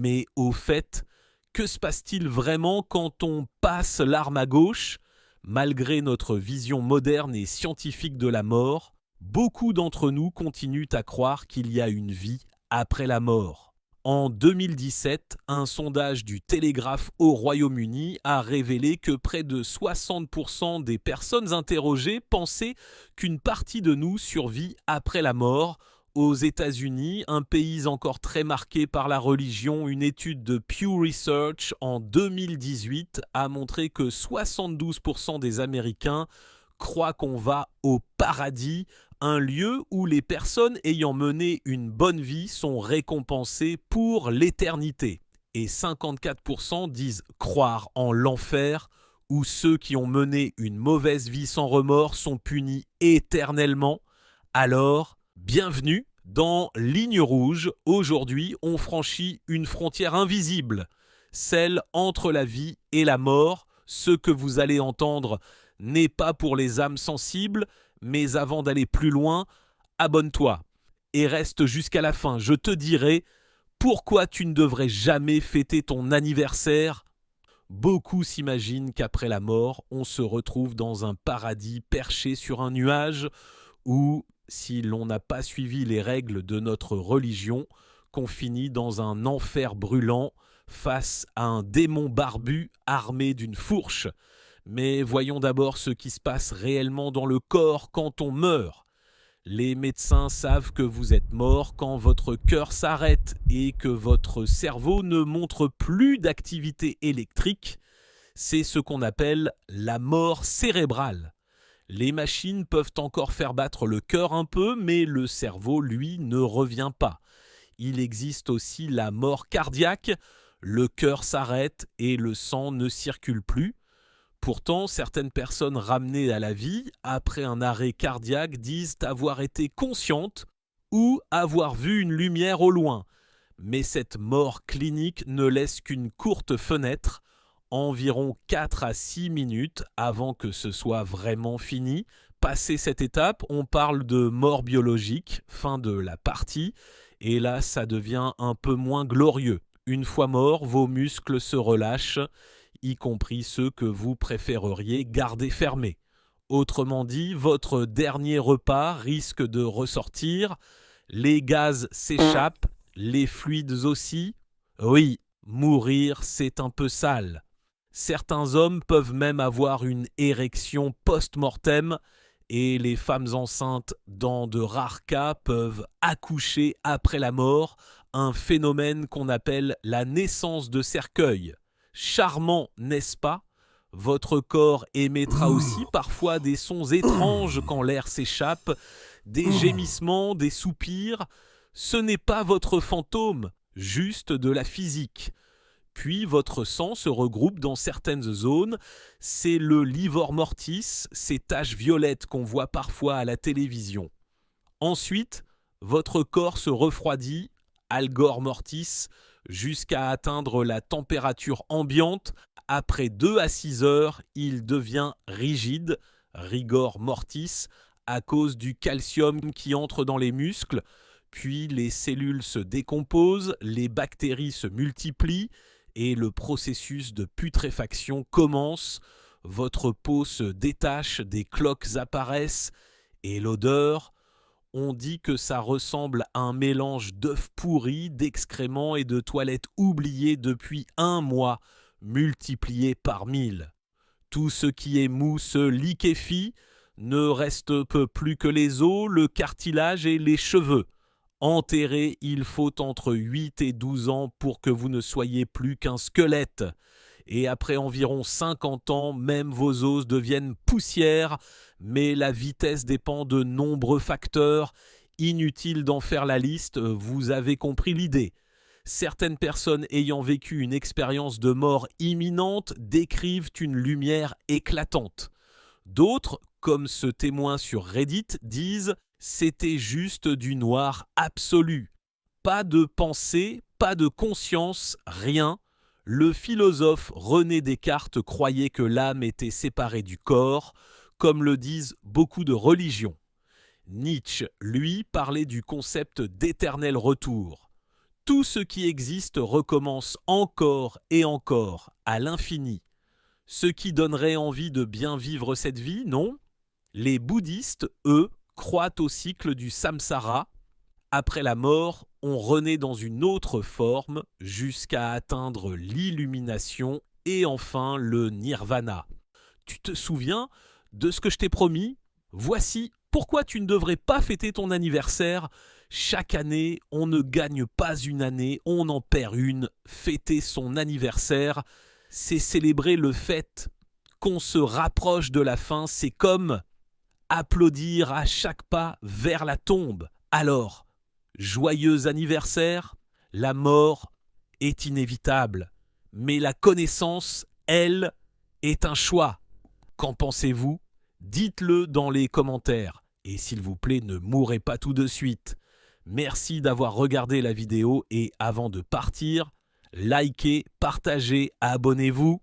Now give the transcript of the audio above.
Mais au fait, que se passe-t-il vraiment quand on passe l'arme à gauche? Malgré notre vision moderne et scientifique de la mort, beaucoup d'entre nous continuent à croire qu'il y a une vie après la mort. En 2017, un sondage du Télégraphe au Royaume-Uni a révélé que près de 60% des personnes interrogées pensaient qu'une partie de nous survit après la mort. Aux États-Unis, un pays encore très marqué par la religion, une étude de Pew Research en 2018 a montré que 72% des Américains croient qu'on va au paradis, un lieu où les personnes ayant mené une bonne vie sont récompensées pour l'éternité. Et 54% disent croire en l'enfer, où ceux qui ont mené une mauvaise vie sans remords sont punis éternellement. Alors, bienvenue dans Ligne Rouge. Aujourd'hui, on franchit une frontière invisible, celle entre la vie et la mort. Ce que vous allez entendre n'est pas pour les âmes sensibles, mais avant d'aller plus loin, abonne-toi et reste jusqu'à la fin. Je te dirai pourquoi tu ne devrais jamais fêter ton anniversaire. Beaucoup s'imaginent qu'après la mort, on se retrouve dans un paradis perché sur un nuage, ou, si l'on n'a pas suivi les règles de notre religion, qu'on finit dans un enfer brûlant face à un démon barbu armé d'une fourche. Mais voyons d'abord ce qui se passe réellement dans le corps quand on meurt. Les médecins savent que vous êtes mort quand votre cœur s'arrête et que votre cerveau ne montre plus d'activité électrique. C'est ce qu'on appelle la mort cérébrale. Les machines peuvent encore faire battre le cœur un peu, mais le cerveau, lui, ne revient pas. Il existe aussi la mort cardiaque. Le cœur s'arrête et le sang ne circule plus. Pourtant, certaines personnes ramenées à la vie après un arrêt cardiaque disent avoir été conscientes ou avoir vu une lumière au loin. Mais cette mort clinique ne laisse qu'une courte fenêtre, environ 4 à 6 minutes avant que ce soit vraiment fini. Passé cette étape, on parle de mort biologique, fin de la partie, et là ça devient un peu moins glorieux. Une fois mort, vos muscles se relâchent, y compris ceux que vous préféreriez garder fermés. Autrement dit, votre dernier repas risque de ressortir, les gaz s'échappent, les fluides aussi. Oui, mourir, c'est un peu sale. Certains hommes peuvent même avoir une érection post-mortem et les femmes enceintes, dans de rares cas, peuvent accoucher après la mort, un phénomène qu'on appelle la naissance de cercueil. Charmant, n'est-ce pas? Votre corps émettra aussi parfois des sons étranges quand l'air s'échappe, des gémissements, des soupirs. Ce n'est pas votre fantôme, juste de la physique. Puis votre sang se regroupe dans certaines zones. C'est le livor mortis, ces taches violettes qu'on voit parfois à la télévision. Ensuite, votre corps se refroidit, algor mortis, jusqu'à atteindre la température ambiante. Après 2 à 6 heures, il devient rigide, rigor mortis, à cause du calcium qui entre dans les muscles. Puis les cellules se décomposent, les bactéries se multiplient et le processus de putréfaction commence. Votre peau se détache, des cloques apparaissent et l'odeur, on dit que ça ressemble à un mélange d'œufs pourris, d'excréments et de toilettes oubliées depuis 1 mois, multiplié par 1000. Tout ce qui est mou se liquéfie, ne reste peu plus que les os, le cartilage et les cheveux. Enterré, il faut entre 8 et 12 ans pour que vous ne soyez plus qu'un squelette. Et après environ 50 ans, même vos os deviennent poussière, mais la vitesse dépend de nombreux facteurs. Inutile d'en faire la liste, vous avez compris l'idée. Certaines personnes ayant vécu une expérience de mort imminente décrivent une lumière éclatante. D'autres, comme ce témoin sur Reddit, disent « c'était juste du noir absolu ». Pas de pensée, pas de conscience, rien. Le philosophe René Descartes croyait que l'âme était séparée du corps, comme le disent beaucoup de religions. Nietzsche, lui, parlait du concept d'éternel retour. Tout ce qui existe recommence encore et encore, à l'infini. Ce qui donnerait envie de bien vivre cette vie, non? Les bouddhistes, eux, croient au cycle du samsara. Après la mort, on renaît dans une autre forme jusqu'à atteindre l'illumination et enfin le nirvana. Tu te souviens de ce que je t'ai promis? Voici pourquoi tu ne devrais pas fêter ton anniversaire. Chaque année, on ne gagne pas une année, on en perd une. Fêter son anniversaire, c'est célébrer le fait qu'on se rapproche de la fin. C'est comme applaudir à chaque pas vers la tombe. Alors, joyeux anniversaire, la mort est inévitable, mais la connaissance, elle, est un choix. Qu'en pensez-vous? Dites-le dans les commentaires. Et s'il vous plaît, ne mourrez pas tout de suite. Merci d'avoir regardé la vidéo et avant de partir, likez, partagez, abonnez-vous.